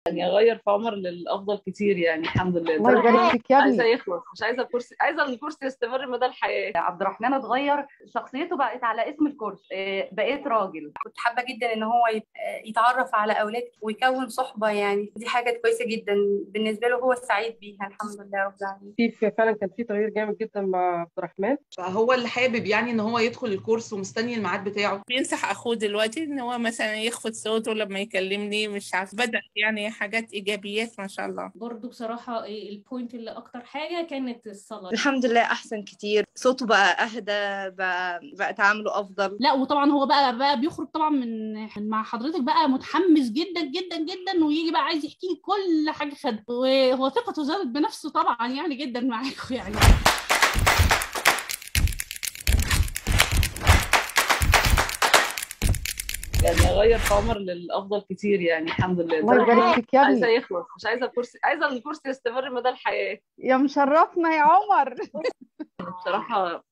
يعني اغير في عمر للافضل كتير، يعني الحمد لله. الله يبارك فيك يا عايزه ابني. يخلص، مش عايزه الكرسي، عايزه الكرسي يستمر مدى الحياه. عبد الرحمن اتغير، شخصيته بقت على اسم الكرسي. بقيت راجل. كنت حابة جدا ان هو يتعرف على اولاد ويكون صحبة، يعني دي حاجة كويسة جدا بالنسبة له، هو سعيد بيها الحمد لله رب العالمين. فعلا كان في تغيير جامد جدا مع عبد الرحمن. فهو اللي حابب يعني ان هو يدخل الكورس ومستني الميعاد بتاعه. بينصح اخوه دلوقتي ان هو مثلا يخفض صوته لما يكلمني، مش عارف، بدأ يعني حاجات ايجابيات ما شاء الله. برضو بصراحة البوينت اللي اكتر حاجة كانت الصلاة. الحمد لله احسن كتير، صوته بقى اهدى، بقى تعامله افضل. لا وطبعا هو بقى بيخرج طبعا من مع حضرتك بقى متحمس جدا جدا جدا، ويجي بقى عايز يحكي لي كل حاجه خد، وهو ثقته زادت بنفسه طبعا يعني جدا معاكم يعني. يعني اغير في عمر للافضل كتير، يعني الحمد لله. الله يبارك فيك يا عايزه ابني. يخلص، مش عايزه الكرسي، عايزه الكرسي يستمر مدى الحياه. يا مشرفنا يا عمر. بصراحه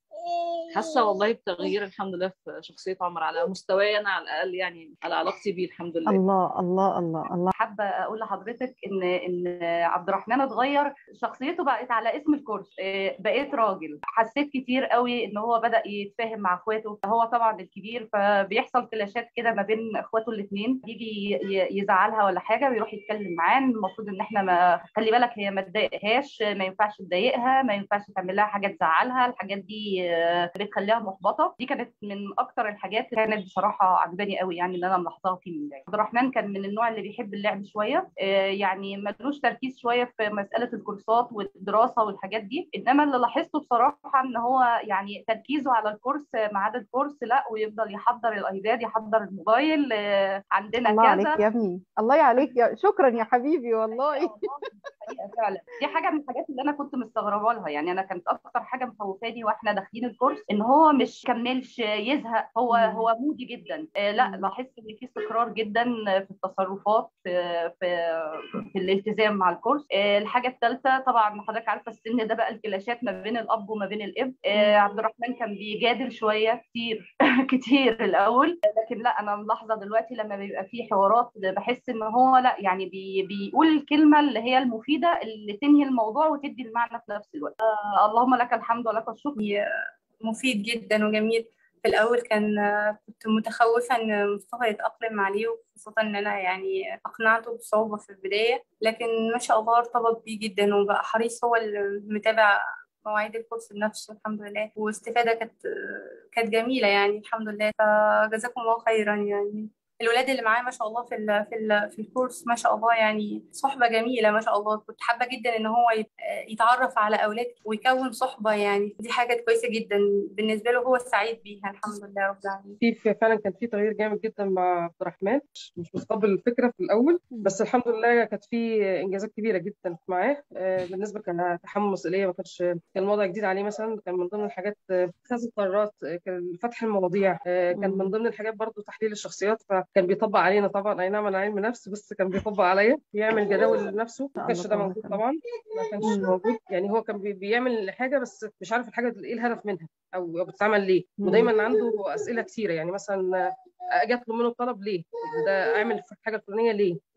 حاسه والله بتغيير الحمد لله في شخصيه عمر، على مستواي انا على الاقل، يعني على علاقتي بيه الحمد لله. الله الله الله الله. حابة اقول لحضرتك ان عبد الرحمن اتغير، شخصيته بقت على اسم الكرسي. بقيت راجل. حسيت كتير قوي ان هو بدأ يتفاهم مع اخواته، هو طبعا الكبير، فبيحصل كلاشات كده ما بين اخواته الاثنين، يجي يزعلها ولا حاجه ويروح يتكلم معاه. المفروض ان احنا ما خلي بالك، هي ما تضايقهاش، ما ينفعش تضايقها، ما ينفعش تعمل لها حاجه تزعلها، الحاجات دي بتخليها محبطه. دي كانت من اكتر الحاجات اللي كانت بصراحه عجباني قوي، يعني ان انا ملاحظاها فيه من البدايه. عبد الرحمن كان من النوع اللي بيحب اللعب شويه، يعني ملوش تركيز شويه في مساله الكورسات والدراسه والحاجات دي، انما اللي لاحظته بصراحه ان هو يعني تركيزه على الكورس ما عدا الكورس لا، ويفضل يحضر الايباد، يحضر الموبايل، عندنا الله كذا. عليك يا ابني، الله عليك شكرا يا حبيبي والله. حقيقة فعلا دي حاجه من الحاجات اللي انا كنت مستغربه لها، يعني انا كانت اكتر حاجه مخوفاني واحنا داخلين الكورس ان هو مش كملش يزهق، هو مودي جدا. لا لاحظت ان في استقرار جدا في التصرفات، في الالتزام مع الكورس. الحاجه الثالثه طبعا حضرتك عارفه السن ده بقى الكلاشات ما بين الاب وما بين الابن. عبد الرحمن كان بيجادل شويه كتير كتير الاول، لكن لا انا ملاحظه دلوقتي لما بيبقى في حوارات بحس ان هو لا يعني بيقول الكلمه اللي هي المفيده اللي تنهي الموضوع وتدي المعنى في نفس الوقت. اللهم لك الحمد ولك الشكر. مفيد جدا وجميل. في الأول كنت متخوفة إن مصطفى يتأقلم عليه، وخاصة إن أنا يعني أقنعته بصعوبة في البداية، لكن ما شاء الله ارتبط بيه جدا وبقى حريص، هو اللي متابع مواعيد الكورس بنفسه الحمد لله، واستفادة كانت جميلة يعني الحمد لله. فجزاكم الله خيرا. يعني الولاد اللي معايا ما شاء الله في الكورس ما شاء الله، يعني صحبة جميلة ما شاء الله. كنت حابة جدا ان هو يتعرف على اولاد ويكون صحبة، يعني دي حاجة كويسة جدا بالنسبة له، هو سعيد بيها الحمد لله رب العالمين. فعلا كان في تغيير جامد جدا مع عبد الرحمن، مش متقبل الفكرة في الأول، بس الحمد لله كانت في إنجازات كبيرة جدا معاه. بالنسبة كان تحمل مسؤولية، ما كان الموضوع جديد عليه. مثلا كان من ضمن الحاجات اتخاذ القرارات، كان فتح المواضيع، كان من ضمن الحاجات برضو تحليل الشخصيات، فكان بيطبق علينا طبعا. اي نعم انا علم نفس، بس كان بيطبق عليا، بيعمل جداول لنفسه. ما كانش ده موجود طبعا، ما كانش موجود. يعني هو كان بيعمل حاجه بس مش عارف الحاجه ايه الهدف منها او بتتعمل ليه، ودايما عنده اسئله كثيره. يعني مثلا اجي اطلب منه طلب ليه، ده اعمل الحاجه الفلانيه ليه.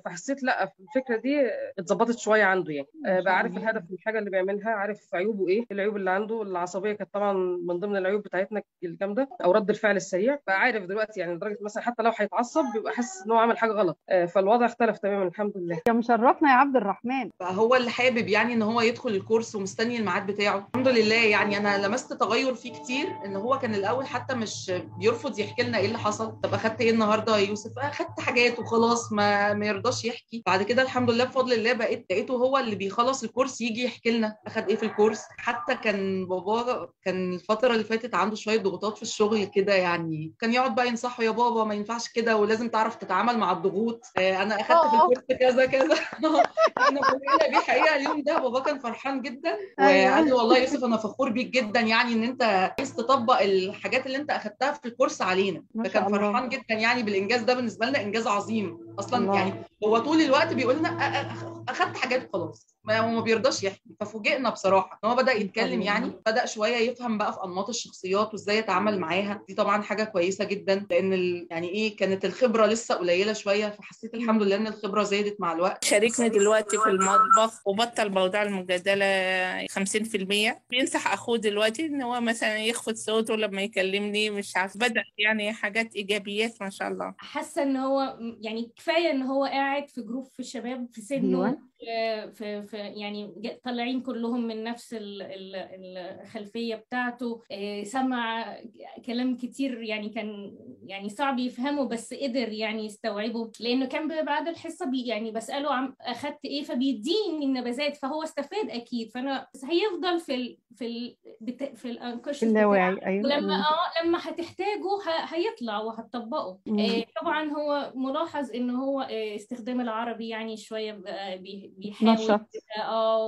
فحسيت لا الفكره دي اتظبطت شويه عنده، يعني بقى عارف الهدف من الحاجه اللي بيعملها، عارف عيوبه ايه. العيوب اللي عنده العصبيه كانت طبعا من ضمن العيوب بتاعتنا الجامده، او رد الفعل السريع. بقى عارف دلوقتي، يعني لدرجه مثلا حتى لو هيتعصب بيبقى حاسس ان هو عمل حاجه غلط. فالوضع اختلف تماما الحمد لله. يا مشرفنا يا عبد الرحمن. فهو اللي حابب يعني ان هو يدخل الكورس ومستني الميعاد بتاعه الحمد لله. يعني انا لمست تغير فيه كتير، ان هو كان الاول حتى مش بيرفض يحكي لنا ايه اللي حصل. طب اخدت ايه النهارده يا يوسف؟ اخدت حاجات وخلاص، ما يرضاش يحكي. بعد كده الحمد لله بفضل الله لقيته هو اللي بيخلص الكورس يجي يحكي لنا اخد ايه في الكورس. حتى كان بابا كان الفتره اللي فاتت عنده شويه ضغوطات في الشغل كده، يعني كان يقعد بقى ينصحه، يا بابا ما ينفعش كده، ولازم تعرف تتعامل مع الضغوط. انا اخدت في الكورس كذا كذا. احنا كلنا بيه حقيقه. اليوم ده بابا كان فرحان جدا، وقال لي والله يا يوسف انا فخور بيك جدا، يعني ان انت عايز تطبق الحاجات اللي انت اخدتها في الكورس علينا. فكان فرحان جدا يعني بالانجاز ده. بالنسبه لنا انجاز عظيم اصلا. يعني هو طول الوقت بيقول لنا اخدت حاجات خلاص وما بيرضاش يحكي. ففوجئنا بصراحه ان هو بدا يتكلم، يعني بدا شويه يفهم بقى في انماط الشخصيات وازاي يتعامل معاها. دي طبعا حاجه كويسه جدا، لان يعني ايه كانت الخبره لسه قليله شويه، فحسيت الحمد لله ان الخبره زادت مع الوقت. شاركني دلوقتي في المطبخ وبطل موضوع المجادله 50%. بينصح اخوه دلوقتي ان هو مثلا يخفض صوته لما يكلمني، مش عارف، بدا يعني حاجات ايجابيات ما شاء الله. حاسه ان هو يعني كفايه ان هو قاعد في جروب في شباب في سنه، في يعني طالعين كلهم من نفس الخلفيه بتاعته. سمع كلام كتير يعني كان يعني صعب يفهمه، بس قدر يعني يستوعبه، لانه كان بعد الحصه يعني بساله اخدت ايه، فبيديني النبذات، فهو استفاد اكيد. فانا هيفضل في الانكشف اللاواعي. ايوه. لما هتحتاجه هيطلع وهتطبقه. طبعا هو ملاحظ ان هو استخدام العربي يعني شويه بيحاول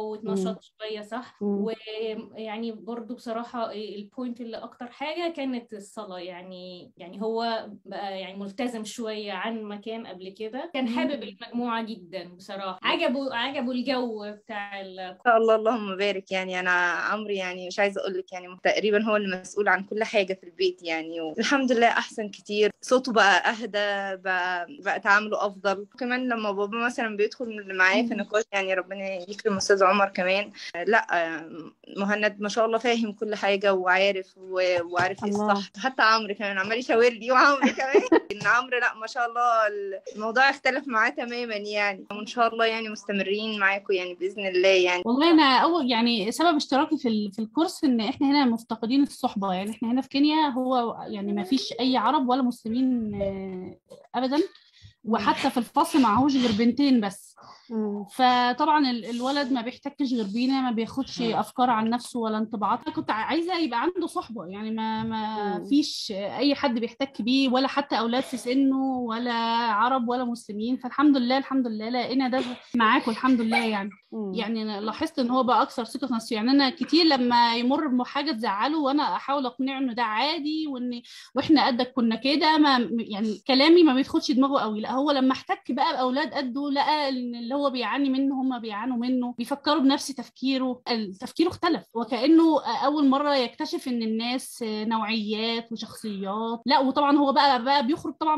وتنشط شويه، صح. ويعني برضو بصراحه البوينت اللي اكتر حاجه كانت الصلاه، يعني هو بقى يعني ملتزم شويه عن ما كان قبل كده. كان حابب المجموعه جدا بصراحه، عجبه الجو بتاع الله اللهم بارك. يعني انا عمري يعني مش عايزه اقول لك يعني تقريبا هو المسؤول عن كل حاجه في البيت يعني، والحمد لله احسن كتير. صوته بقى اهدى، بقى تعامله افضل. كمان لما بابا مثلا بيدخل معايا في نقاش، يعني ربنا يكرم استاذ عمر كمان، لا مهند ما شاء الله فاهم كل حاجه وعارف وعارف ايه الصح. حتى عمرو كمان عمال يشاور لي، وعمرو كمان ان عمرو لا ما شاء الله الموضوع اختلف معاه تماما يعني. وان شاء الله يعني مستمرين معاكم يعني باذن الله يعني. والله انا اول يعني سبب اشتراكي في الكورس ان احنا هنا مفتقدين الصحبه. يعني احنا هنا في كينيا هو يعني ما فيش اي عرب ولا مسلمين ابدا، وحتى في الفصل معهوش غير بنتين بس. فطبعا الولد ما بيحتكش غير بينا، ما بياخدش افكار عن نفسه ولا انطباعات. كنت عايزه يبقى عنده صحبه، يعني ما فيش اي حد بيحتك بيه، ولا حتى اولاد في سنه، ولا عرب ولا مسلمين. فالحمد لله الحمد لله لقينا ده معاكم الحمد لله يعني. يعني لاحظت ان هو بقى اكثر ثقه في نفسه. يعني انا كتير لما يمر بحاجه تزعله وانا احاول اقنعه انه ده عادي، واحنا قدك كنا كده، ما يعني كلامي ما بيدخلش دماغه قوي. لا هو لما احتك بقى باولاد قده لقى ان اللي هو بيعاني منه هم بيعانوا منه، بيفكروا بنفس تفكيره. تفكيره اختلف، وكانه اول مره يكتشف ان الناس نوعيات وشخصيات. لا وطبعا هو بقى بيخرج طبعا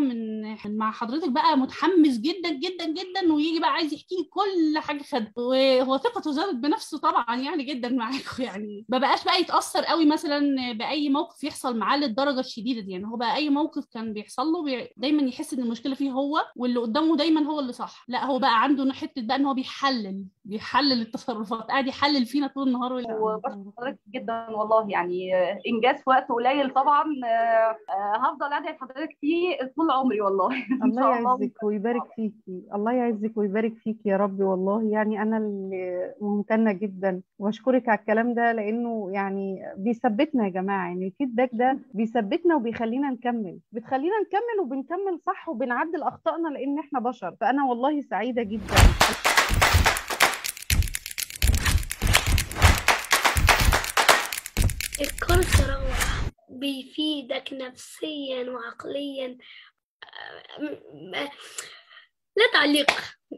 مع حضرتك بقى متحمس جدا جدا جدا، ويجي بقى عايز يحكي لي كل حاجه خد. وهو ثقته زادت بنفسه طبعا يعني جدا معاكم. يعني ما بقاش بقى يتاثر قوي مثلا باي موقف يحصل معاه للدرجه الشديده دي. يعني هو بقى اي موقف كان بيحصل له دايما يحس ان المشكله فيه هو، واللي قدامه دايما هو اللي صح. لا هو بقى عنده حته بقى ان هو بيحلل التصرفات، قاعد يحلل فينا طول النهار. وبشكر حضرتك جدا والله، يعني انجاز في وقت قليل طبعا. هفضل ادعي لحضرتك فيه طول عمري والله. الله يعزك ويبارك فيكي، الله يعزك ويبارك فيكي يا رب. والله يعني انا اللي ممتنه جدا واشكرك على الكلام ده، لانه يعني بيثبتنا يا جماعه. يعني الفيدباك ده بيثبتنا وبيخلينا بتخلينا نكمل وبنكمل صح وبنعدل اخطائنا، لان احنا بشر. فانا والله سعيده جدا. الكورس روعة، بيفيدك نفسيا وعقليا. لا تعليق،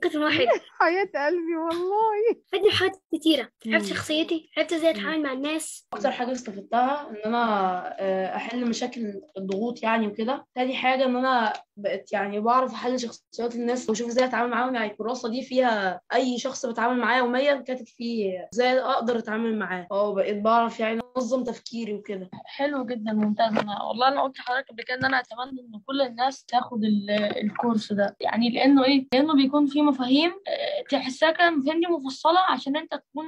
كنت واحد حياة قلبي والله. فادني حاجات كتيرة، عرفت شخصيتي، عرفت ازاي اتعامل مع الناس. اكتر حاجه استفدتها ان انا احل مشاكل الضغوط يعني وكده. تاني حاجه ان انا بقت يعني بعرف احل شخصيات الناس واشوف ازاي اتعامل معاهم. يعني الكراسه دي فيها اي شخص بتعامل معاه يوميا كاتب فيه ازاي اقدر اتعامل معاه. بقيت بعرف يعني انظم تفكيري وكده. حلو جدا ممتاز. انا قلت لحضرتك قبل كده ان انا اتمنى ان كل الناس تاخد الكورس ده، يعني لانه بيكون فيه مفاهيم تحسها كده مفاهيم دي مفصله عشان انت تكون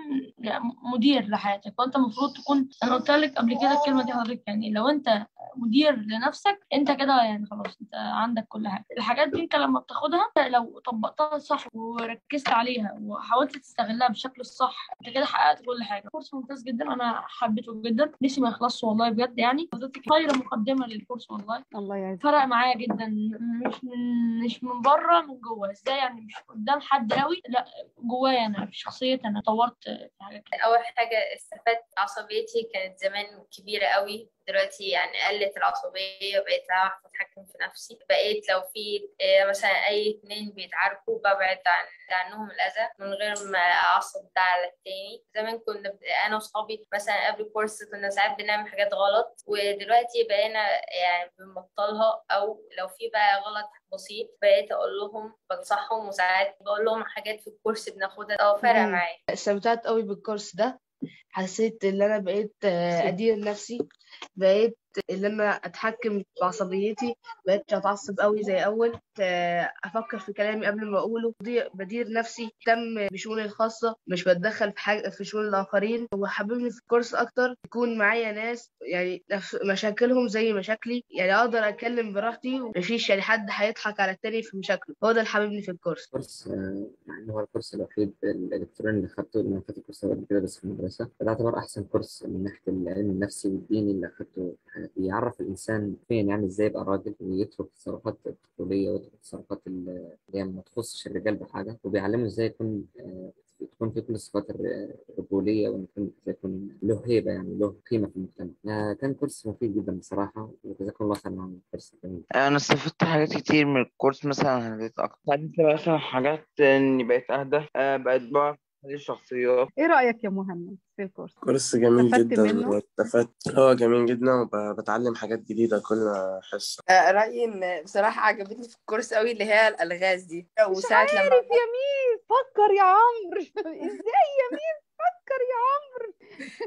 مدير لحياتك. وانت المفروض تكون، انا قلت لك قبل كده الكلمه دي حضرتك، يعني لو انت مدير لنفسك انت كده يعني خلاص انت عندك كل حاجه. الحاجات دي انت لما بتاخدها لو طبقتها صح وركزت عليها وحاولت تستغلها بالشكل الصح انت كده حققت كل حاجه. كورس ممتاز جدا، انا حبيته جدا، نفسي ما يخلصش والله بجد. يعني حضرتك خير مقدمه للكورس والله. الله يعزك. فرق معايا جدا، مش من بره، من جوه. ازاي يعني؟ مش قدام حد قوي، لا جوايا انا في شخصيتي انا طورت في حاجات. اول حاجه استفدت عصبيتي كانت زمان كبيره قوي، دلوقتي يعني قلت العصبية، بقيت أعرف أتحكم في نفسي. بقيت لو في مثلا أي اتنين بيتعاركوا ببعد عنهم الأذى من غير ما أعصب ده على التاني. زمان كنا أنا وصحابي مثلا قبل الكورس كنا ساعات بنعمل حاجات غلط، ودلوقتي بقينا يعني بنبطلها، أو لو في بقى غلط بسيط بقيت أقول لهم بنصحهم، وساعات بقول لهم حاجات في الكورس بناخدها فرق معايا. استمتعت قوي بالكورس ده، حسيت ان انا بقيت ادير نفسي، بقيت ان انا اتحكم بعصبيتي، بقيت اتعصب قوي زي اول، افكر في كلامي قبل ما اقوله، بدير نفسي، اهتم بشؤوني الخاصه، مش بتدخل في حاجه في شؤون الاخرين. وحببني في الكورس اكتر يكون معايا ناس يعني مشاكلهم زي مشاكلي، يعني اقدر اتكلم براحتي ومفيش يعني حد هيضحك على التاني في مشاكله. هو ده اللي حببني في الكورس. يعني هو الكورس الوحيد الالكتروني اللي اخدته، اللي انا اخدت كورس قبل كده بس في المدرسه، فده يعتبر احسن كورس من ناحيه العلم النفسي والديني اللي اخدته. بيعرف الانسان فين يعني ازاي يبقى راجل، ويترك التصرفات الطفوليه ويترك التصرفات اللي هي ما تخصش الرجال بحاجه، وبيعلمه ازاي تكون في كل الصفات الرجوليه، وان يكون له هيبه، يعني له قيمه في المجتمع. كان كورس مفيد جدا بصراحه، وجزاكم الله خير عن الكورس الجميل. انا استفدت حاجات كتير من الكورس، مثلا هديت اكتر، اتعلمت مثلا حاجات اني بقيت اهدى، بقيت بعرف احلل الشخصيات. ايه رأيك يا مهند في الكورس؟ كورس جميل استفدت جدا منه؟ واستفدت، هو جميل جدا وبتعلم حاجات جديدة كل حصة. رأيي إن بصراحة عجبتني في الكورس قوي اللي هي الألغاز دي، مش وساعة لما عارف يا مين فكر يا عمرو ازاي يا مين فكر يا عمرو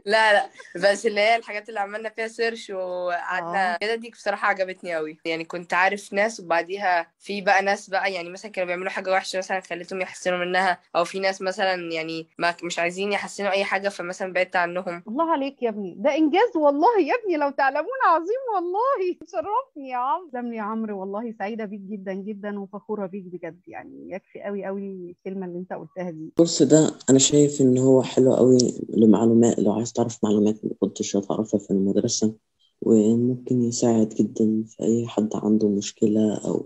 لا بس اللي هي الحاجات اللي عملنا فيها سيرش وقعدنا كده، دي بصراحة عجبتني قوي. يعني كنت عارف ناس، وبعديها في بقى ناس بقى يعني مثلا كانوا بيعملوا حاجة وحشة مثلا خليتهم يحسنوا منها، او في ناس مثلا يعني ما مش عايزين يحسنوا اي حاجة فمثلا بعدت عنهم. الله عليك يا ابني، ده انجاز والله يا ابني، لو تعلمون عظيم والله. شرفني يا عمرو. تسلم يا عمرو، والله سعيدة بيك جدا جدا وفخورة بيك بجد، يعني يكفي قوي قوي الكلمة اللي انت قلتها دي. الكورس ده أنا شايف إن هو حلو قوي لمعلومات، لو عايز تعرف معلومات ما كنتش تعرفها في المدرسة، وممكن يساعد جدا في أي حد عنده مشكلة أو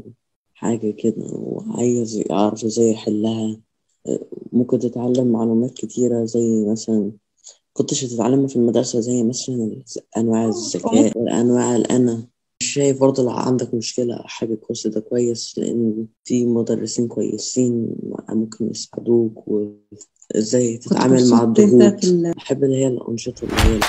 حاجة كده وعايز يعرف إزاي يحلها. ممكن تتعلم معلومات كتيرة، زي مثلا كنتش هتتعلمها في المدرسة، زي مثلا أنواع الذكاء وأنواع الأنا. شايف برضه لو عندك مشكلة أو حاجة، الكورس ده كويس لأن في مدرسين كويسين ممكن يساعدوك وإزاي تتعامل مع الضغوط. بحب اللي هي الأنشطة اللي هي